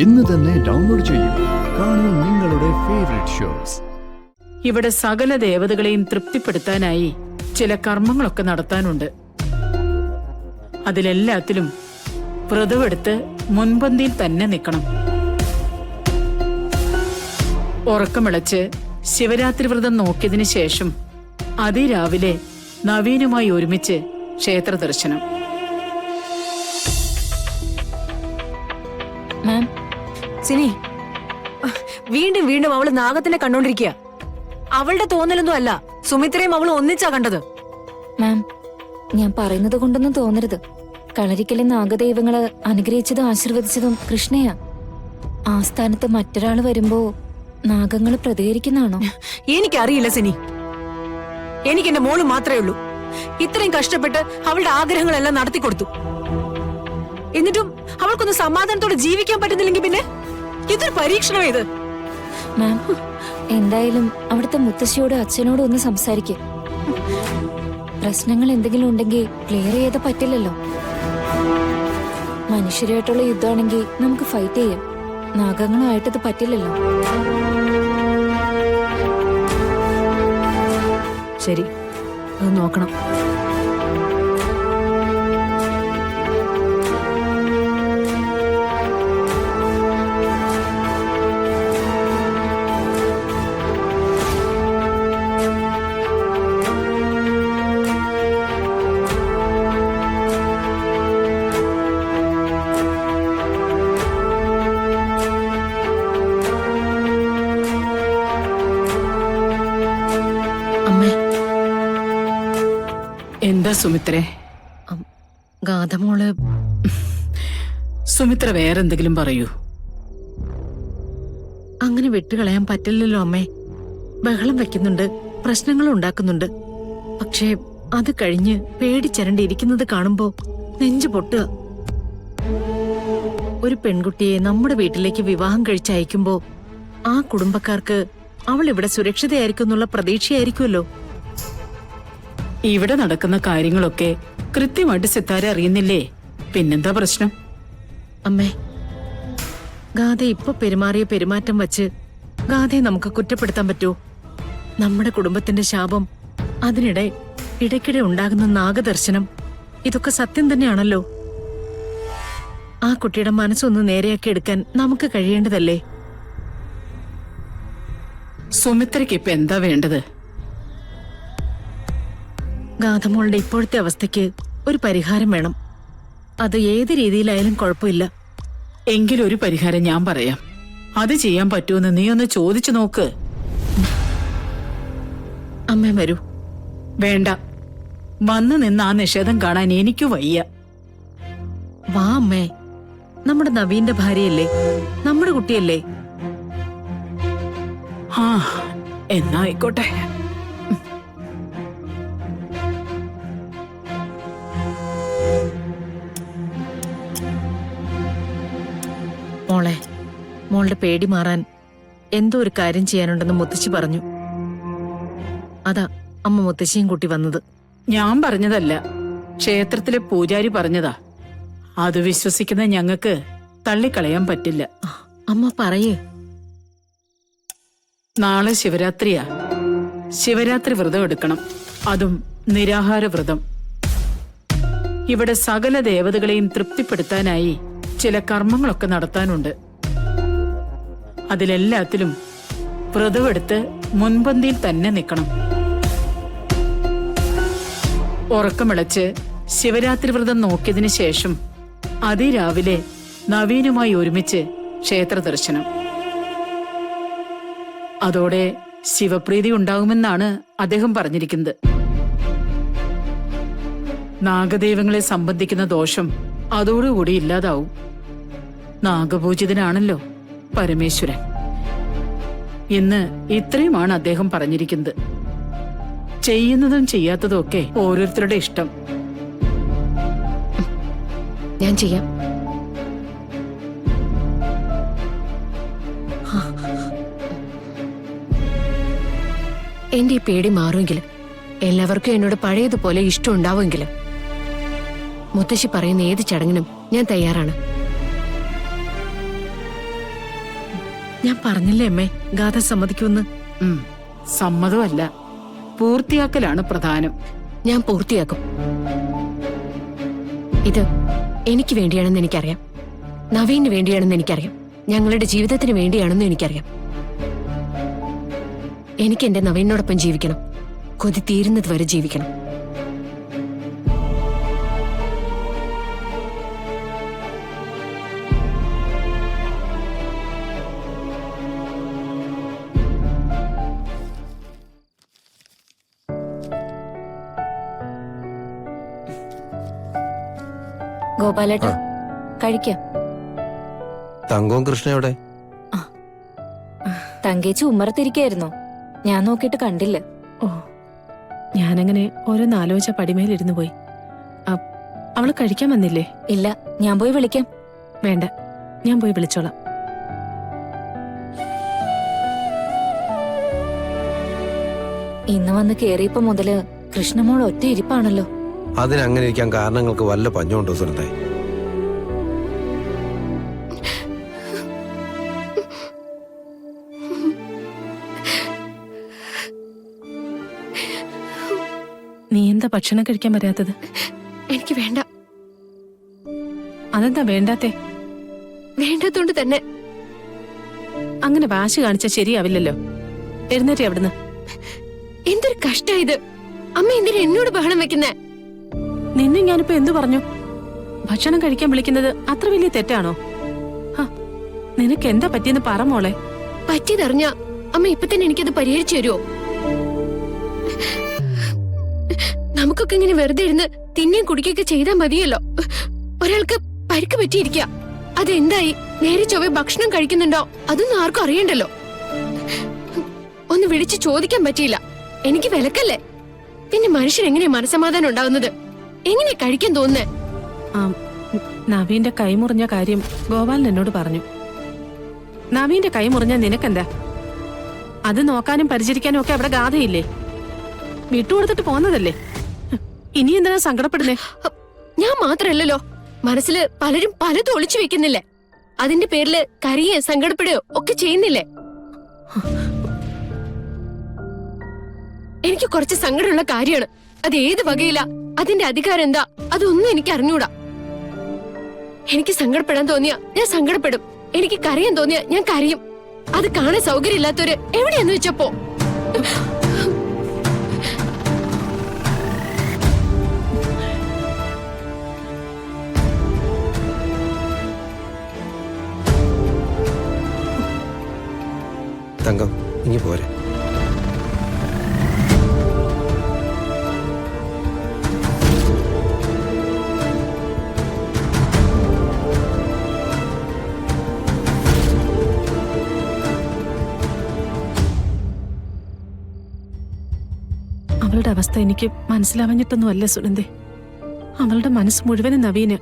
ഇന്ന് തന്നെ ഡൗൺലോഡ് ചെയ്യൂ. കാണൂ നിങ്ങളുടെ ഫേവറേറ്റ് ഷോസ്. ഇവിടെ സകല ദേവതകളെയും തൃപ്തിപ്പെടുത്താനായി ചില കർമ്മങ്ങളൊക്കെ നടത്താനുണ്ട്. അതിലെല്ലാത്തിലും വ്രതമെടുത്ത് മുൻപന്തിയിൽ തന്നെ നിൽക്കണം. ഉറക്കമിളച്ച് ശിവരാത്രി വ്രതം നോക്കിയതിനു ശേഷം അതിരാവിലെ നവീനുമായി ഒരുമിച്ച് ക്ഷേത്ര ദർശനം. സിനി, വീണ്ടും വീണ്ടും അവള് നാഗത്തിനെ കണ്ടോണ്ടിരിക്കുക. അവളുടെ തോന്നലൊന്നും അല്ല, സുമിത്രയും അവളും ഒന്നിച്ചാ കണ്ടത്. മാം, ഞാൻ പറയുന്നത് കൊണ്ടൊന്നും തോന്നരുത്. കളരിക്കലെ നാഗദൈവങ്ങള് അനുഗ്രഹിച്ചതും ആശീർവദിച്ചതും കൃഷ്ണയാ. ആ സ്ഥാനത്ത് മറ്റൊരാള് വരുമ്പോ നാഗങ്ങള് പ്രതികരിക്കുന്നാണോ? എനിക്കറിയില്ല സിനി. എനിക്ക് എന്റെ മോള് മാത്രമേ ഉള്ളൂ. ഇത്രയും കഷ്ടപ്പെട്ട് അവളുടെ ആഗ്രഹങ്ങളെല്ലാം നടത്തിക്കൊടുത്തു. എന്നിട്ടും അവൾക്കൊന്ന് സമാധാനത്തോടെ ജീവിക്കാൻ പറ്റുന്നില്ലെങ്കിൽ പിന്നെ ഇതൊരു പരീക്ഷണം. ഇത് മാം, എന്തായാലും അവിടുത്തെ മുത്തശ്ശിയോടും അച്ഛനോടും ഒന്ന് സംസാരിക്കും. പ്രശ്നങ്ങൾ എന്തെങ്കിലും ഉണ്ടെങ്കിൽ ക്ലിയർ ചെയ്ത പറ്റില്ലല്ലോ. മനുഷ്യരായിട്ടുള്ള യുദ്ധമാണെങ്കിൽ നമുക്ക് ഫൈറ്റ് ചെയ്യാം. നാഗങ്ങളുമായിട്ടത് പറ്റില്ലല്ലോ. ശരി, അത് നോക്കണം. എന്താ സുമിത്രേ? ഗാഥമോള് സുമിത്ര വേറെന്തെങ്കിലും പറയൂ. അങ്ങനെ വിട്ടുകളയാൻ പറ്റില്ലല്ലോ അമ്മേ. ബഹളം വെക്കുന്നുണ്ട്, പ്രശ്നങ്ങൾ ഉണ്ടാക്കുന്നുണ്ട്. പക്ഷേ അത് കഴിഞ്ഞ് പേടിച്ചരണ്ടിരിക്കുന്നത് കാണുമ്പോ നെഞ്ചു പൊട്ടുക. ഒരു പെൺകുട്ടിയെ നമ്മുടെ വീട്ടിലേക്ക് വിവാഹം കഴിച്ചയക്കുമ്പോ ആ കുടുംബക്കാർക്ക് അവൾ ഇവിടെ സുരക്ഷിതയായിരിക്കും എന്നുള്ള പ്രതീക്ഷയായിരിക്കുമല്ലോ. ഇവിടെ നടക്കുന്ന കാര്യങ്ങളൊക്കെ കൃത്യമായിട്ട് സിത്താര അറിയുന്നില്ലേ? പിന്നെന്താ പ്രശ്നം? അമ്മേ, ഗാഥ ഇപ്പൊ പെരുമാറിയ പെരുമാറ്റം വച്ച് ഗാഥയെ നമുക്ക് കുറ്റപ്പെടുത്താൻ പറ്റുമോ? നമ്മുടെ കുടുംബത്തിന്റെ ശാപം, അതിനിടെ ഇടയ്ക്കിടെ ഉണ്ടാകുന്ന നാഗദർശനം, ഇതൊക്കെ സത്യം തന്നെയാണല്ലോ. ആ കുട്ടിയുടെ മനസ്സൊന്ന് നേരെയാക്കി എടുക്കാൻ നമുക്ക് കഴിയേണ്ടതല്ലേ? സുമിത്രയ്ക്ക് ഇപ്പൊ എന്താ വേണ്ടത്? ഗാഥമോളുടെ ഇപ്പോഴത്തെ അവസ്ഥയ്ക്ക് ഒരു പരിഹാരം വേണം. അത് ഏത് രീതിയിലായാലും കുഴപ്പമില്ല. എങ്കിലും ഒരു പരിഹാരം ഞാൻ പറയാം. അത് ചെയ്യാൻ പറ്റുമെന്ന് നീ ഒന്ന് ചോദിച്ചു നോക്ക്. അമ്മ വരൂ. വേണ്ട, വന്നു നിന്ന് ആ നിഷേധം കാണാൻ എനിക്ക് വയ്യ. വാ അമ്മേ, നമ്മുടെ നവീന്റെ ഭാര്യയല്ലേ, നമ്മുടെ കുട്ടിയല്ലേ. ആ, എന്നാ ആയിക്കോട്ടെ. മോളെ, മോളുടെ പേടി മാറാൻ എന്തോ ഒരു കാര്യം ചെയ്യാനുണ്ടെന്ന് മുത്തശ്ശി പറഞ്ഞു. അതാ അമ്മ മുത്തശ്ശിയും കൂട്ടി വന്നത്. ഞാൻ പറഞ്ഞതല്ല, ക്ഷേത്രത്തിലെ പൂജാരി പറഞ്ഞതാ. അത് വിശ്വസിക്കുന്ന ഞങ്ങൾക്ക് തള്ളിക്കളയാൻ പറ്റില്ല. അമ്മ പറയേ. നാളെ ശിവരാത്രിയാ. ശിവരാത്രി വ്രതം എടുക്കണം, അതും നിരാഹാര വ്രതം. ഇവിടെ സകല ദേവതകളെയും തൃപ്തിപ്പെടുത്താനായി ചില കർമ്മങ്ങളൊക്കെ നടത്താനുണ്ട്. അതിലെല്ലാത്തിലും വ്രതമെടുത്ത് മുൻപന്തിയിൽ തന്നെ നിൽക്കണം. ഉറക്കമിളച്ച് ശിവരാത്രി വ്രതം നോക്കിയതിനു ശേഷം അതിരാവിലെ നവീനുമായി ഒരുമിച്ച് ക്ഷേത്ര ദർശനം. അതോടെ ശിവപ്രീതി ഉണ്ടാകുമെന്നാണ് അദ്ദേഹം പറഞ്ഞിരിക്കുന്നത്. നാഗദൈവങ്ങളെ സംബന്ധിക്കുന്ന ദോഷം അതോടുകൂടി ഇല്ലാതാവും. നാഗപൂജിതനാണല്ലോ പരമേശ്വരൻ. ഇന്ന് ഇത്രയുമാണ് അദ്ദേഹം പറഞ്ഞിരിക്കുന്നത്. ചെയ്യുന്നതും ചെയ്യാത്തതും ഒക്കെ ഓരോരുത്തരുടെ ഇഷ്ടം. ഞാൻ ചെയ്യാം. എന്റെ ഈ പേടി മാറുമെങ്കിലും, എല്ലാവർക്കും എന്നോട് പഴയതുപോലെ ഇഷ്ടം ഉണ്ടാവുമെങ്കിലും, മുത്തശ്ശി പറയുന്ന ഏത് ചടങ്ങിനും ഞാൻ തയ്യാറാണ്. ഞാൻ പറഞ്ഞില്ലേ അമ്മേ ഗാഥ സമ്മതിക്കുമെന്ന്. സമ്മതമല്ല, പൂർത്തിയാക്കലാണ് പ്രധാനം. ഞാൻ പൂർത്തിയാക്കും. ഇത് എനിക്ക് വേണ്ടിയാണെന്ന് എനിക്കറിയാം, നവീന് വേണ്ടിയാണെന്ന് എനിക്കറിയാം, ഞങ്ങളുടെ ജീവിതത്തിന് വേണ്ടിയാണെന്ന് എനിക്കറിയാം. എനിക്ക് എന്റെ നവീനോടൊപ്പം ജീവിക്കണം, കൊതി തീരുന്നത് വരെ ജീവിക്കണം. ഗോപാലേട്ട കഴിക്കാം. തങ്കവും കൃഷ്ണയോടെ? തങ്കേച്ചി ഉമ്മറത്തിരിക്കായിരുന്നോ? ഞാൻ നോക്കിയിട്ട് കണ്ടില്ല. ഓ, ഞാനങ്ങനെ ഓരോന്ന് ആലോചിച്ച പടിമേലിരുന്നു പോയി. അവള് കഴിക്കാൻ വന്നില്ലേ? ഇല്ല, ഞാൻ പോയി വിളിക്കാം. വേണ്ട, ഞാൻ പോയി വിളിച്ചോളാം. ഇന്ന് വന്ന് കേറിയപ്പോ മുതല് കൃഷ്ണമോൾ ഒറ്റ ഇരിപ്പാണല്ലോ. അതിനങ്ങനെ ഇരിക്കാൻ കാരണങ്ങൾക്ക് വല്ല പഞ്ഞുണ്ടോ സുനന്ദേ? നീ എന്താ ഭക്ഷണം കഴിക്കാൻ വരാത്തത്? എനിക്ക് വേണ്ട. അതെന്താ വേണ്ടാത്തെ? വേണ്ടതുകൊണ്ട് തന്നെ. അങ്ങനെ വാശി കാണിച്ചാൽ ശരിയാവില്ലല്ലോ. എഴുന്നേറ്റ് അവിടുന്ന്. എന്തൊരു കഷ്ടായത്. അമ്മ എന്തിനാ എന്നോട് ബഹളം വെക്കുന്നേ? നിന്നെ ഞാനിപ്പോ എന്തു പറഞ്ഞു? ഭക്ഷണം കഴിക്കാൻ വിളിക്കുന്നത് അത്ര വലിയ തെറ്റാണോ? നിനക്ക് എന്താ പറ്റിയെന്ന് പറ മോളെ. പറ്റിയതറിഞ്ഞ അമ്മ ഇപ്പൊ തന്നെ എനിക്കത് പരിഹരിച്ചു തരുമോ? നമുക്കൊക്കെ ഇങ്ങനെ വെറുതെ ഇരുന്ന് തിന്നെയും കുടിക്കൊക്കെ ചെയ്താൽ മതിയല്ലോ. ഒരാൾക്ക് പരിക്ക് പറ്റിയിരിക്കുക, അതെന്തായി? നേരെ ചൊവ്വെ ഭക്ഷണം കഴിക്കുന്നുണ്ടോ അതൊന്നും ആർക്കും അറിയണ്ടല്ലോ. ഒന്ന് വിളിച്ച് ചോദിക്കാൻ പറ്റിയില്ല. എനിക്ക് വിലക്കല്ലേ? പിന്നെ മനുഷ്യൻ എങ്ങനെയാ മനസമാധാനം ഉണ്ടാവുന്നത്? എങ്ങനെയാ കഴിക്കാൻ തോന്നുന്നേ? നവീന്റെ കൈമുറിഞ്ഞ കാര്യം ഗോപാലൻ എന്നോട് പറഞ്ഞു. നവീന്റെ കൈമുറിഞ്ഞ നിനക്കെന്താ? അത് നോക്കാനും പരിചരിക്കാനും ഒക്കെ അവിടെ ഗാഥയില്ലേ? വിട്ടുകൊടുത്തിട്ട് പോന്നതല്ലേ? ഇനി എന്തിനാ സങ്കടപ്പെടുന്നേ? ഞാൻ മാത്രല്ലല്ലോ, മനസ്സില് പലരും പലതും ഒളിച്ചു വെക്കുന്നില്ലേ? അതിന്റെ പേരില് കരയോ സങ്കടപ്പെടുകയോ ഒക്കെ ചെയ്യുന്നില്ലേ? എനിക്ക് കുറച്ച് സങ്കടമുള്ള കാര്യമാണ്. അത് ഏത് വകയില, അതിന്റെ അധികാരം എന്താ, അതൊന്നും എനിക്ക് അറിഞ്ഞൂടാ. എനിക്ക് സങ്കടപ്പെടാൻ തോന്നിയാ ഞാൻ സങ്കടപ്പെടും, എനിക്ക് കരയാൻ തോന്നിയാ ഞാൻ കരയും. അത് കാണാൻ സൗകര്യം ഇല്ലാത്തവര് എവിടെയാന്ന് വെച്ചപ്പോ. തങ്കം, ഇനി പോരെ. അവളുടെ അവസ്ഥ എനിക്ക് മനസ്സിലാവഞ്ഞിട്ടൊന്നും അല്ല സുനന്ദേ. അവളുടെ മനസ്സ് മുഴുവനും നവീന്.